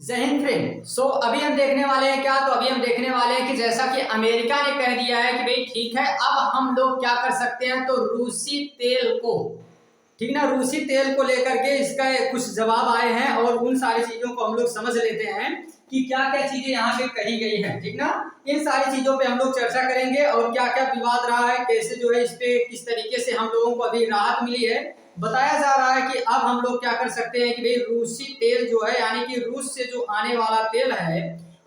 जय हिंद फ्रेंड। सो अभी हम देखने वाले हैं क्या, तो अभी हम देखने वाले हैं कि जैसा कि अमेरिका ने कह दिया है कि भाई ठीक है, अब हम लोग क्या कर सकते हैं, तो रूसी तेल को, ठीक ना, रूसी तेल को लेकर के इसका कुछ जवाब आए हैं और उन सारी चीजों को हम लोग समझ लेते हैं कि क्या क्या चीजें यहाँ पे कही गई हैं, ठीक ना। इन सारी चीजों पे हम लोग चर्चा करेंगे और क्या क्या विवाद रहा है, कैसे जो है इस पे किस तरीके से हम लोगों को अभी राहत मिली है। बताया जा रहा है कि अब हम लोग क्या कर सकते हैं कि भाई रूसी तेल जो है, यानी कि रूस से जो आने वाला तेल है,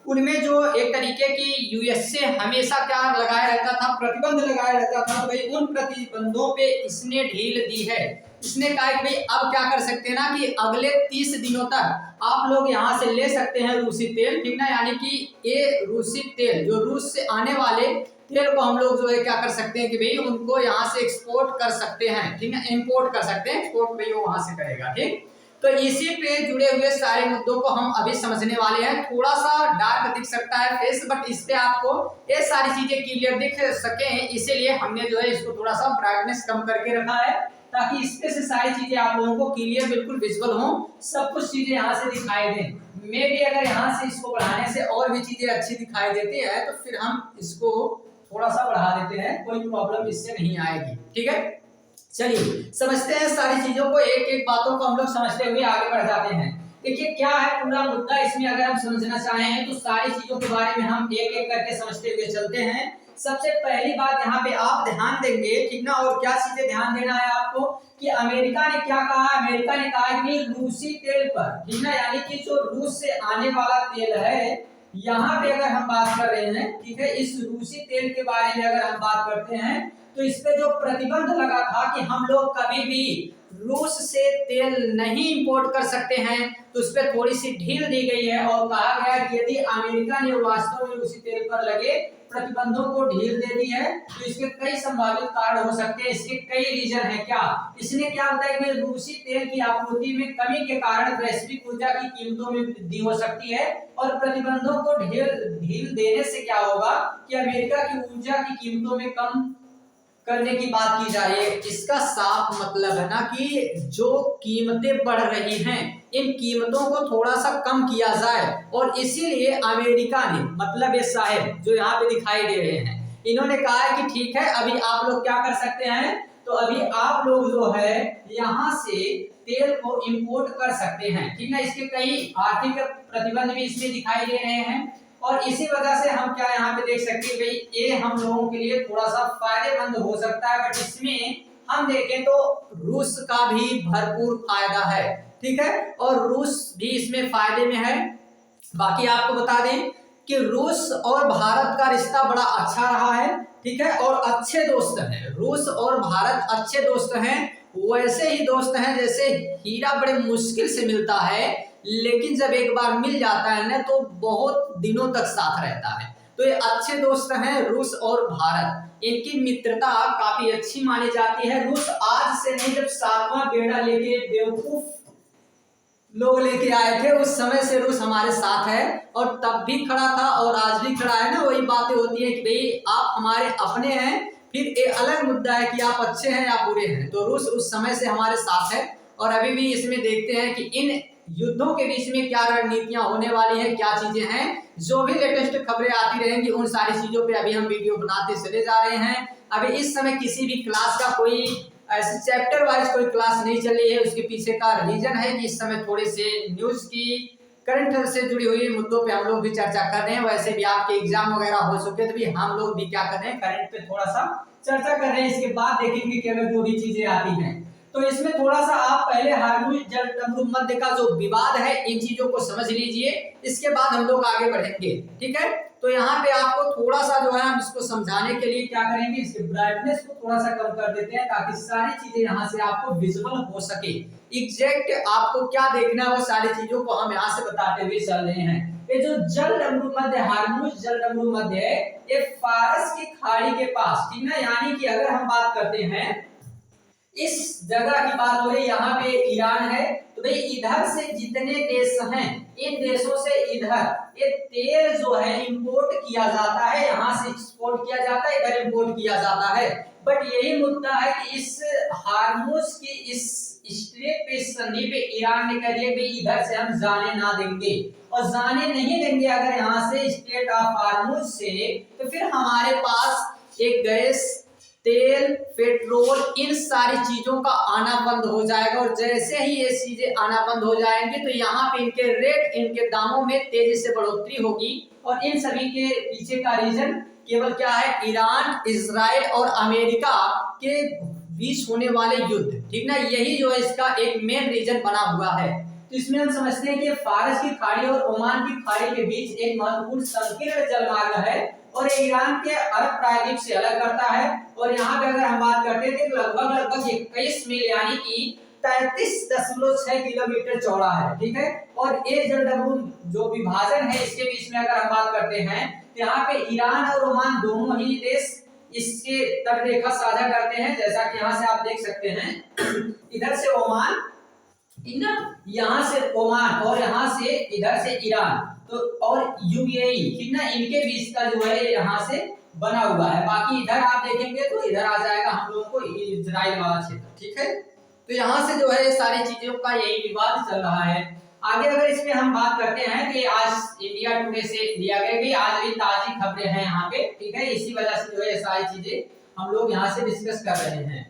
उनमें जो एक तरीके की यूएस से हमेशा क्या लगाया रहता था, प्रतिबंध लगाया रहता था, तो भाई उन प्रतिबंधों पे इसने ढील दी है। इसने कहा कि भाई अब क्या कर सकते हैं ना कि अगले 30 दिनों तक आप लोग यहाँ से ले सकते हैं रूसी तेल, ठीक ना। यानी कि ये रूसी तेल जो रूस से आने वाले तेल को हम लोग जो है क्या कर सकते हैं कि भाई उनको यहाँ से एक्सपोर्ट कर सकते हैं, ठीक है, इंपोर्ट कर सकते हैं, एक्सपोर्ट भाई वो वहां से करेगा, ठीक। तो इसी पे जुड़े हुए सारे मुद्दों को हम अभी समझने वाले हैं। थोड़ा सा डार्क दिख सकता है फेस, बट इस पे आपको ये सारी चीजें क्लियर दिख सके, इसीलिए हमने जो है इसको थोड़ा सा ब्राइटनेस कम करके रखा है, ताकि इसपे से सारी चीजें आप लोगों को क्लियर बिल्कुल विजुअल हो, सब कुछ चीजें यहाँ से दिखाई दें। मे भी अगर यहाँ से इसको बढ़ाने से और भी चीजें अच्छी दिखाई देती है, तो फिर हम इसको थोड़ा सा बढ़ा देते हैं, कोई प्रॉब्लम इससे नहीं आएगी, ठीक है। चलिए समझते हैं सारी चीजों को, एक एक बातों को हम लोग समझते हुए आगे बढ़ जाते हैं। देखिए क्या है पूरा मुद्दा, इसमें अगर हम समझना चाहें तो सारी चीजों के बारे में हम एक एक करके समझते हुए चलते हैं। सबसे पहली बात यहाँ पे आप ध्यान देंगे, ठीक ना, और क्या चीजें ध्यान देना है आपको कि अमेरिका ने क्या कहा। अमेरिका ने कहा कि रूसी तेल पर, ठीक ना, यानी कि जो रूस से आने वाला तेल है, यहाँ पे अगर हम बात कर रहे हैं, ठीक है, इस रूसी तेल के बारे में अगर हम बात करते हैं, तो इस पे जो प्रतिबंध लगा था कि हम लोग कभी भी रूस से तेल नहीं इंपोर्ट कर सकते हैं, तो उस पर थोड़ी सी ढील दी गई है और कहा गया कि यदि अमेरिका ने वास्तव में रूसी तेल पर लगे प्रतिबंधों को ढील दे दी है, तो इसके कई संभावित कारण हो सकते हैं, इसके कई रीजन है। क्या इसने क्या बताया कि रूसी तेल की आपूर्ति में कमी के कारण वैश्विक ऊर्जा की कीमतों में वृद्धि हो सकती है, और प्रतिबंधों को ढील देने से क्या होगा कि अमेरिका की ऊर्जा की कीमतों में कम करने की बात की जा रही है। इसका साफ मतलब है ना कि जो कीमतें बढ़ रही हैं, इन कीमतों को थोड़ा सा कम किया जाए, और इसीलिए अमेरिका ने, मतलब ये साहब जो यहाँ पे दिखाई दे रहे हैं, इन्होंने कहा है कि ठीक है अभी आप लोग क्या कर सकते हैं, तो अभी आप लोग जो है यहाँ से तेल को इंपोर्ट कर सकते हैं, ठीक है। इसके कई आर्थिक प्रतिबंध भी इसमें दिखाई दे रहे हैं, और इसी वजह से हम क्या यहाँ पे देख सकते हैं भाई ये हम लोगों के लिए थोड़ा सा फायदेमंद हो सकता है, बट इसमें हम देखें तो रूस का भी भरपूर फायदा है, ठीक है, और रूस भी इसमें फायदे में है। बाकी आपको बता दें कि रूस और भारत का रिश्ता बड़ा अच्छा रहा है, ठीक है, और अच्छे दोस्त हैं। रूस और भारत अच्छे दोस्त हैं, वैसे ही दोस्त हैं जैसे हीरा बड़े मुश्किल से मिलता है, लेकिन जब एक बार मिल जाता है ना तो बहुत दिनों तक साथ रहता है। तो ये अच्छे दोस्त हैं रूस और भारत, इनकी मित्रता काफी अच्छी मानी जाती है। रूस आज से नहीं, जब 7वां बेड़ा लेके बेवकूफ लोग लेके आए थे उस समय से रूस हमारे साथ है, और तब भी खड़ा था और आज भी खड़ा है ना। वही बातें होती है कि भाई आप हमारे अपने हैं, फिर एक अलग मुद्दा है कि आप अच्छे हैं या बुरे हैं। तो रूस उस समय से हमारे साथ है, और अभी भी इसमें देखते हैं कि इन युद्धों के बीच में क्या रणनीतियां होने वाली है, क्या चीजें हैं। जो भी लेटेस्ट खबरें आती रहेंगी उन सारी चीजों पे अभी हम वीडियो बनाते चले जा रहे हैं। अभी इस समय किसी भी क्लास का कोई ऐसे चैप्टर वाइज कोई क्लास नहीं चल रही है, उसके पीछे का रीजन है कि इस समय थोड़े से न्यूज की करंट से जुड़ी हुई मुद्दों पे हम लोग भी चर्चा कर रहे हैं। वैसे भी आपके एग्जाम वगैरह हो चुके, तो भी हम लोग भी क्या कर रहे हैं, करंट पे थोड़ा सा चर्चा कर रहे हैं। इसके बाद देखेंगे कि अगर जो भी चीजें आती हैं, तो इसमें थोड़ा सा आप पहले हार्मोन जल डमरू मध्य का जो विवाद है, इन चीजों को समझ लीजिए, इसके बाद हम लोग आगे बढ़ेंगे, ठीक है। तो यहाँ पे आपको थोड़ा सा जो है हम इसको समझाने के लिए क्या करेंगे, इसके ब्राइटनेस को थोड़ा सा कम कर देते हैं, ताकि सारी चीजें यहाँ से आपको विजुअल हो सके। एग्जैक्ट आपको क्या देखना है वो सारी चीजों को हम यहाँ से बताते हुए चल रहे हैं। ये जो जल डमरू मध्य, हार्मुज जल डमरू मध्य है, ये फारस की खाड़ी के पास, ठीक ना, यानी कि अगर हम बात करते हैं इस जगह की बात हो रही, यहाँ पे ईरान है, तो भाई इधर से जितने देश हैं इन देशों से इधर ये तेल जो है इंपोर्ट किया जाता है, यहाँ से एक्सपोर्ट किया जाता है, इधर इंपोर्ट किया जाता है। बट यही मुद्दा है कि इस हार्मुज की इस स्ट्रेट पे, इस संधि पे ईरान ने कह दिया कि इधर से हम जाने ना देंगे, और जाने नहीं देंगे अगर यहाँ से स्ट्रेट ऑफ हार्मुज से, तो फिर हमारे पास एक गैस, तेल, पेट्रोल, इन सारी चीजों का आना बंद हो जाएगा। और जैसे ही ये चीजें आना बंद हो जाएंगे तो यहाँ पे इनके रेट, इनके दामों में तेजी से बढ़ोतरी होगी। और इन सभी के पीछे का रीजन केवल क्या है, ईरान, इजराइल और अमेरिका के बीच होने वाले युद्ध, ठीक ना, यही जो है इसका एक मेन रीजन बना हुआ है। तो इसमें हम समझते हैं कि फारस की खाड़ी और ओमान की खाड़ी के बीच एक महत्वपूर्ण संकीर्ण जलमार्ग है, और ईरान के अरब प्रायद्वीप से अलग करता है। और यहाँ पे अगर हम बात करते थे तो लगभग 21 मील यानी कि 33.6 किलोमीटर चौड़ा है, ठीक है। और ये जो विभाजन है इसके बीच में अगर हम बात करते हैं तो यहाँ पे ईरान और ओमान दोनों ही देश इसके तट रेखा साझा करते हैं, जैसा कि यहाँ से आप देख सकते हैं। इधर से ओमान, ठीक ना, यहाँ से ओमान और यहाँ से इधर से ईरान, तो और यूएई, ठीक ना, इनके बीच का जो है यहाँ से बना हुआ है। बाकी इधर आप देखेंगे तो इधर आ जाएगा हम लोगों को इजराइल वाला क्षेत्र, ठीक है। तो यहाँ से जो है सारी चीजों का यही विवाद चल रहा है। आगे अगर इसमें हम बात करते हैं कि आज इंडिया टुडे से लिया गया भी, आज भी ताजी खबरें हैं यहाँ पे, ठीक है। इसी वजह से जो है सारी चीजें हम लोग यहाँ से डिस्कस कर रहे हैं।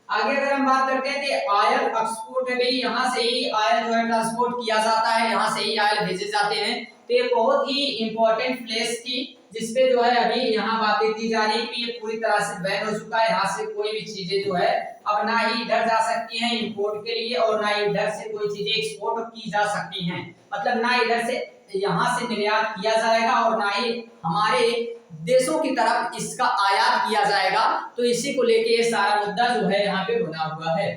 आगे अगर हम बात करते हैं कि ऑयल एक्सपोर्ट है भाई, यहाँ से ही ऑयल जो है ट्रांसपोर्ट किया जाता है, यहाँ से ही ऑयल भेजे जाते हैं। तो ये बहुत ही इंपॉर्टेंट प्लेस थी जिसपे जो है अभी यहाँ बातें की जा रही है कि ये पूरी तरह से बैन हो चुका है। यहाँ से कोई भी चीजें जो है अब ना ही इधर जा सकती हैं इंपोर्ट के लिए, और ना ही इधर से कोई चीजें एक्सपोर्ट की जा सकती हैं। मतलब ना इधर से यहाँ से निर्यात किया जाएगा और ना ही हमारे देशों की तरफ इसका आयात किया जाएगा। तो इसी को लेके ये सारा मुद्दा जो है यहाँ पे बना हुआ है।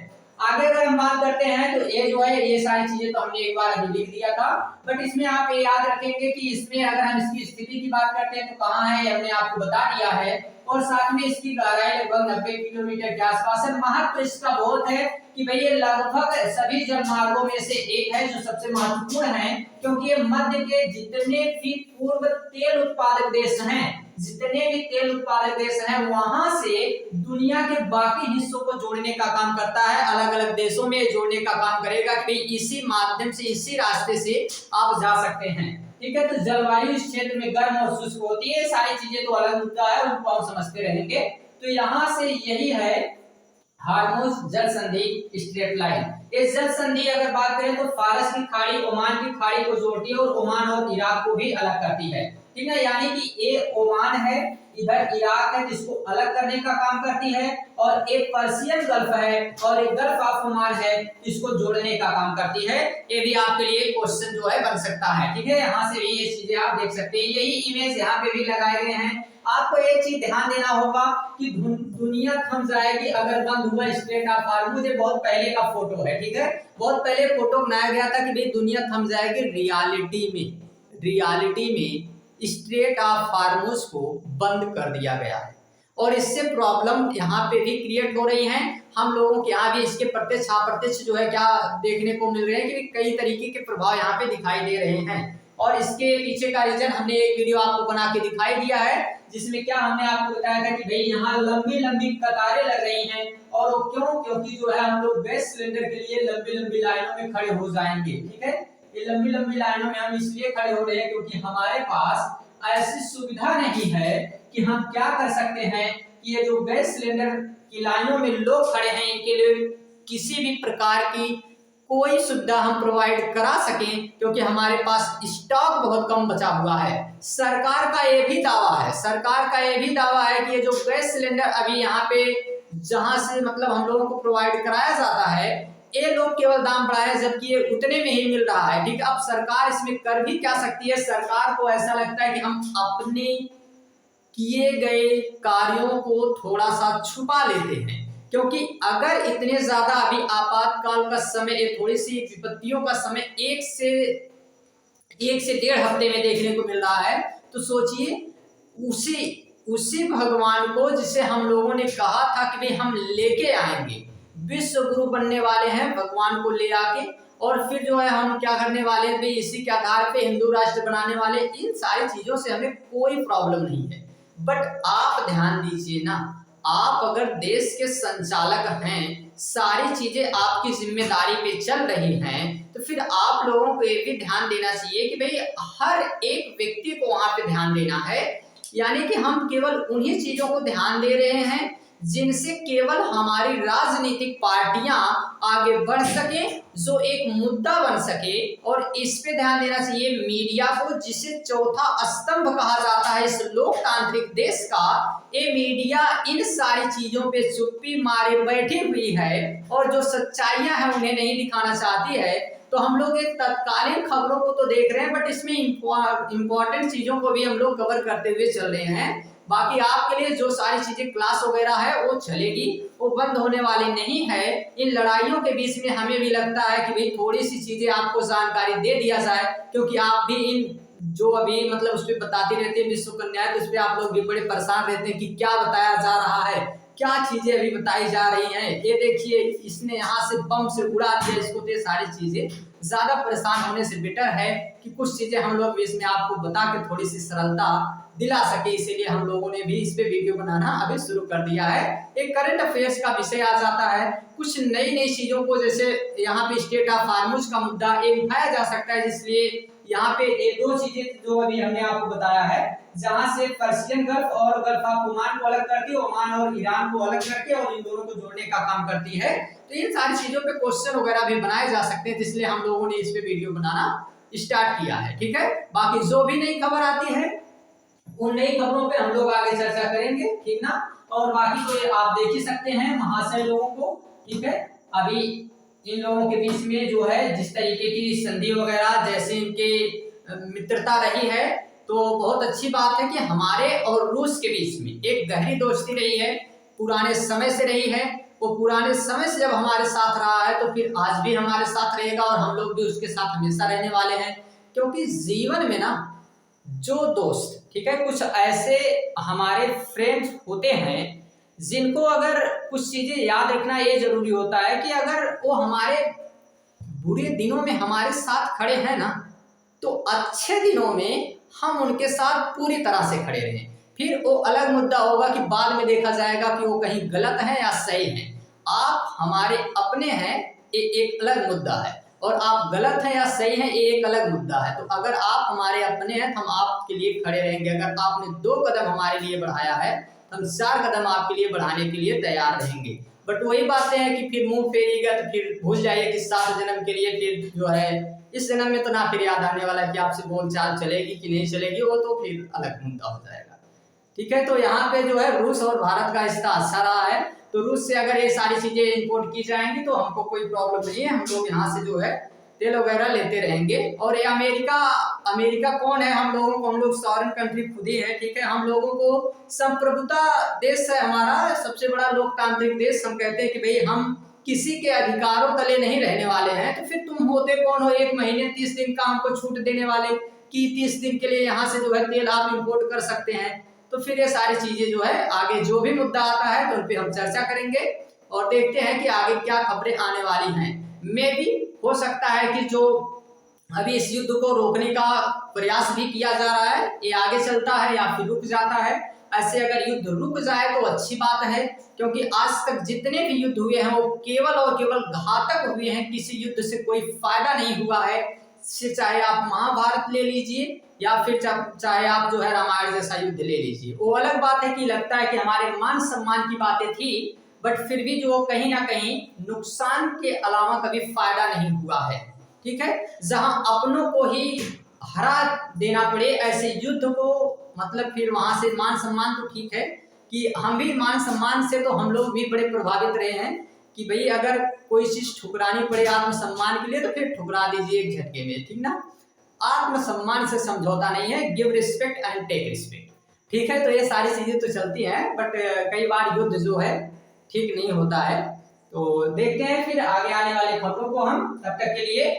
आगे अगर हम बात करते हैं तो ये जो है ये सारी चीजें तो हमने एक बार अभी लिख दिया था, बट इसमें आप ये याद रखेंगे कि इसमें अगर हम इसकी स्थिति की बात करते हैं तो कहाँ है, हमने आपको बता दिया है। और साथ में इसकी गहराई लगभग 90 किलोमीटर के आसपास है। महत्व इसका बहुत है कि भाई ये लगभग सभी जलमार्गों में से एक है जो सबसे महत्वपूर्ण है, क्योंकि ये मध्य के जितने भी पूर्व तेल उत्पादक देश हैं, जितने भी तेल उत्पादक देश हैं, वहां से दुनिया के बाकी हिस्सों को जोड़ने का काम करता है। अलग अलग देशों में जोड़ने का काम करेगा कि इसी माध्यम से, इसी रास्ते से आप जा सकते हैं, ठीक है। तो जलवायु इस क्षेत्र में गर्म और शुष्क होती है, सारी चीजें तो अलग मुद्दा है, उनको हम समझते रहेंगे। तो यहाँ से यही है हार्मुज जल संधि स्ट्रेट लाइन। इस जल संधि अगर बात करें तो फारस की खाड़ी ओमान की खाड़ी को जोड़ती है और ओमान और इराक को भी अलग करती है, ठीक है। यानी कि ये ओमान है, इधर इराक है जिसको अलग करने का काम करती है, और एक पर्शियन गल्फ है और एक गल्फ ऑफ ओमान है इसको जोड़ने का काम करती है। ये भी आपके लिए क्वेश्चन जो है बन सकता है, ठीक है। यहाँ से भी ये चीजें आप देख सकते हैं, यही इमेज यहाँ पे भी लगाए गए हैं। आपको एक चीज ध्यान देना होगा कि दुनिया थम जाएगी अगर बंद हुआ स्ट्रेट ऑफ हार्मुज। ये बहुत पहले का फोटो है, ठीक है, बहुत पहले फोटो बनाया गया था कि भाई दुनिया थम जाएगी। रियलिटी में स्ट्रेट ऑफ हार्मुज को बंद कर दिया गया है, और इससे प्रॉब्लम यहाँ पे भी क्रिएट हो रही है। हम लोगों के यहाँ भी इसके प्रत्यक्ष अप्रत्यक्ष जो है क्या देखने को मिल रहे हैं कि कई तरीके के प्रभाव यहाँ पे दिखाई दे रहे हैं। और इसके पीछे का रीजन हमने एक वीडियो आपको बना के दिखाई दिया है, जिसमें क्या हमने आपको बताया था कि भाई यहाँ लंबी लंबी कतारें लग रही हैं। और वो क्यों? क्योंकि जो है हम लोग गैस सिलेंडर के लिए लंबी लंबी लाइनों में खड़े हो जाएंगे, ठीक है। ये लंबी लंबी लाइनों में हम इसलिए खड़े हो रहे हैं क्योंकि हमारे पास ऐसी सुविधा नहीं है कि हम क्या कर सकते हैं कि ये जो गैस सिलेंडर की लाइनों में लोग खड़े हैं इनके लिए किसी भी प्रकार की कोई सुविधा हम प्रोवाइड करा सकें, क्योंकि हमारे पास स्टॉक बहुत कम बचा हुआ है। सरकार का ये भी दावा है कि ये जो गैस सिलेंडर अभी यहाँ पे जहां से मतलब हम लोगों को प्रोवाइड कराया जाता है, ये लोग केवल दाम बढ़ाए जबकि ये उतने में ही मिल रहा है, ठीक है। अब सरकार इसमें कर भी क्या सकती है? सरकार को ऐसा लगता है कि हम अपने किए गए कार्यों को थोड़ा सा छुपा लेते हैं, क्योंकि अगर इतने ज्यादा अभी आपातकाल का समय, थोड़ी सी विपत्तियों का समय एक से 1.5 हफ्ते में देखने को मिल रहा है, तो सोचिए उसी भगवान को जिसे हम लोगों ने कहा था कि भाई हम लेके आएंगे, विश्व गुरु बनने वाले हैं, भगवान को ले आके और फिर जो है हम क्या करने वाले हैं, इसी के आधार पे हिंदू राष्ट्र बनाने वाले। इन सारी चीजों से हमें कोई प्रॉब्लम नहीं है। बट आप ध्यान दीजिए ना, आप अगर देश के संचालक हैं, सारी चीजें आपकी जिम्मेदारी पे चल रही हैं, तो फिर आप लोगों को ये भी ध्यान देना चाहिए कि भाई हर एक व्यक्ति को वहां पे ध्यान देना है। यानी कि हम केवल उन्हीं चीजों को ध्यान दे रहे हैं जिनसे केवल हमारी राजनीतिक पार्टियां आगे बढ़ सके, जो एक मुद्दा बन सके। और इस पे ध्यान देना चाहिए मीडिया को, जिसे चौथा स्तंभ कहा जाता है इस लोकतांत्रिक देश का। ये मीडिया इन सारी चीजों पे चुप्पी मारे बैठी हुई है और जो सच्चाइयां हैं उन्हें नहीं दिखाना चाहती है। तो हम लोग एक तत्कालीन खबरों को तो देख रहे हैं, बट इसमें इंपॉर्टेंट चीजों को भी हम लोग कवर करते हुए चल रहे हैं। बाकी आपके लिए जो सारी चीजें क्लास वगैरह है वो चलेगी, वो बंद होने वाली नहीं है। इन लड़ाइयों के बीच में हमें भी लगता है कि भाई थोड़ी सी चीजें आपको जानकारी दे दिया जाए, क्योंकि आप भी इन जो अभी मतलब उस पर बताती रहती है विश्व कन्या, तो उस पर आप लोग भी बड़े परेशान रहते हैं कि क्या बताया जा रहा है, क्या चीजें अभी बताई जा रही हैं। ये देखिए इसने यहाँ से बम से उड़ा दिया इसको, तो ये सारी चीजें ज्यादा परेशान होने से बेटर है कि कुछ चीजें हम लोग इसमें आपको बता के थोड़ी सी सरलता दिला सके। इसीलिए हम लोगों ने भी इस पे वीडियो बनाना अभी शुरू कर दिया है। एक करंट अफेयर्स का विषय आ जाता है, कुछ नई नई चीजों को, जैसे यहाँ पे स्टेट ऑफ हार्मोज का मुद्दा ये उठाया जा सकता है, इसलिए यहाँ पे ये दो चीजें जो अभी हमने आपको बताया है, जहां से पर्शियन गल्फ और गल्फ ऑफ ओमान को अलग करती है, ओमान और ईरान को अलग करके और इन दोनों को जोड़ने का काम करती है। तो इन सारी चीजों पे क्वेश्चन वगैरह भी बनाए जा सकते हैं, इसलिए हम लोगों ने इस पे वीडियो बनाना स्टार्ट किया है। ठीक है, बाकी जो भी नई खबर आती है उन नई खबरों पे हम लोग आगे चर्चा करेंगे, ठीक ना। और बाकी तो ये आप देख ही सकते हैं महाशय लोगों को, ठीक है। अभी इन लोगों के बीच में जो है जिस तरीके की संधि वगैरह जैसे इनके मित्रता रही है, तो बहुत अच्छी बात है कि हमारे और रूस के बीच में एक गहरी दोस्ती रही है, पुराने समय से रही है। वो पुराने समय से जब हमारे साथ रहा है तो फिर आज भी हमारे साथ रहेगा और हम लोग भी उसके साथ हमेशा रहने वाले हैं। क्योंकि जीवन में ना जो दोस्त, ठीक है, कुछ ऐसे हमारे फ्रेंड्स होते हैं जिनको अगर कुछ चीजें याद रखना ये जरूरी होता है कि अगर वो हमारे बुरे दिनों में हमारे साथ खड़े हैं ना, तो अच्छे दिनों में हम उनके साथ पूरी तरह से खड़े रहें। फिर वो अलग मुद्दा होगा कि बाद में देखा जाएगा कि वो कहीं गलत है या सही है। आप हमारे अपने हैं ये एक अलग मुद्दा है, और आप गलत हैं या सही हैं ये एक अलग मुद्दा है। तो अगर आप हमारे अपने हैं तो हम आपके लिए खड़े रहेंगे। अगर आपने 2 कदम हमारे लिए बढ़ाया है तो हम 4 कदम आपके लिए बढ़ाने के लिए तैयार रहेंगे। बट वही बातें हैं कि फिर मुंह फेरिएगा तो फिर भूल जाइए कि 7 जन्म के लिए फिर जो है इस जन्म में तो ना फिर याद आने वाला कि आपसे बोलचाल चलेगी कि नहीं चलेगी, वो तो फिर अलग मुद्दा हो जाएगा। ठीक है, तो यहाँ पे जो है रूस और भारत का रिश्ता अच्छा रहा है, तो रूस से अगर ये सारी चीजें इंपोर्ट की जाएंगी तो हमको कोई प्रॉब्लम नहीं है, हम लोग यहाँ से जो है तेल वगैरह लेते रहेंगे। और ये अमेरिका कौन है हम लोगों को, हम लोग सॉवरेन कंट्री खुद ही है। ठीक है, हम लोगों को संप्रभुता देश है हमारा, सबसे बड़ा लोकतांत्रिक देश। हम कहते हैं कि भाई हम किसी के अधिकारों तले नहीं रहने वाले हैं। तो फिर तुम होते कौन हो 1 महीने 30 दिन का हमको छूट देने वाले कि 30 दिन के लिए यहाँ से जो है तेल आप इंपोर्ट कर सकते हैं। तो फिर ये सारी चीजें जो है आगे जो भी मुद्दा आता है तो उन पे हम चर्चा करेंगे और देखते हैं कि आगे क्या खबरें आने वाली हैं। मे भी हो सकता है कि जो अभी इस युद्ध को रोकने का प्रयास भी किया जा रहा है ये आगे चलता है या फिर रुक जाता है। ऐसे अगर युद्ध रुक जाए तो अच्छी बात है, क्योंकि आज तक जितने भी युद्ध हुए हैं वो केवल और केवल घातक हुए हैं, किसी युद्ध से कोई फायदा नहीं हुआ है। चाहे आप महाभारत ले लीजिए या फिर चाहे आप जो है रामायण जैसा युद्ध ले लीजिए, वो अलग बात है कि लगता है कि हमारे मान सम्मान की बातें थी, बट फिर भी जो कहीं ना कहीं नुकसान के अलावा कभी फायदा नहीं हुआ है। ठीक है, जहां अपनों को ही हरा देना पड़े ऐसे युद्ध को, मतलब फिर वहां से मान सम्मान तो ठीक है कि हम भी मान सम्मान से तो हम लोग भी बड़े प्रभावित रहे हैं कि भाई अगर कोई चीज ठुकरानी पड़े आत्मसम्मान के लिए तो फिर ठुकरा दीजिए एक झटके में, ठीक ना। आत्मसम्मान से समझौता नहीं है, give respect and take respect. ठीक है, तो ये सारी चीजें तो चलती हैं, बट कई बार युद्ध जो है ठीक नहीं होता है। तो देखते हैं फिर आगे आने वाली खबरों को हम। तब तक के लिए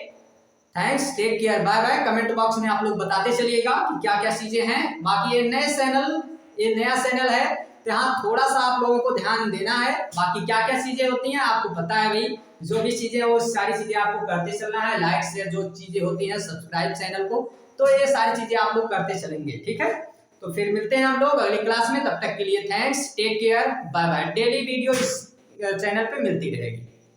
thanks, take care, bye bye. Comment box में आप लोग बताते चलिएगा कि क्या क्या चीजें हैं। बाकी ये नया चैनल है तो यहाँ थोड़ा सा आप लोगों को ध्यान देना है। बाकी क्या क्या चीजें होती हैं आपको पता है भाई, जो भी चीजें वो सारी चीजें आपको करते चलना है। लाइक शेयर जो चीजें होती हैं, सब्सक्राइब चैनल को, तो ये सारी चीजें आप लोग करते चलेंगे, ठीक है। तो फिर मिलते हैं हम लोग अगली क्लास में, तब तक के लिए thanks, take care, bye bye. Daily video इस चैनल पे मिलती रहेगी।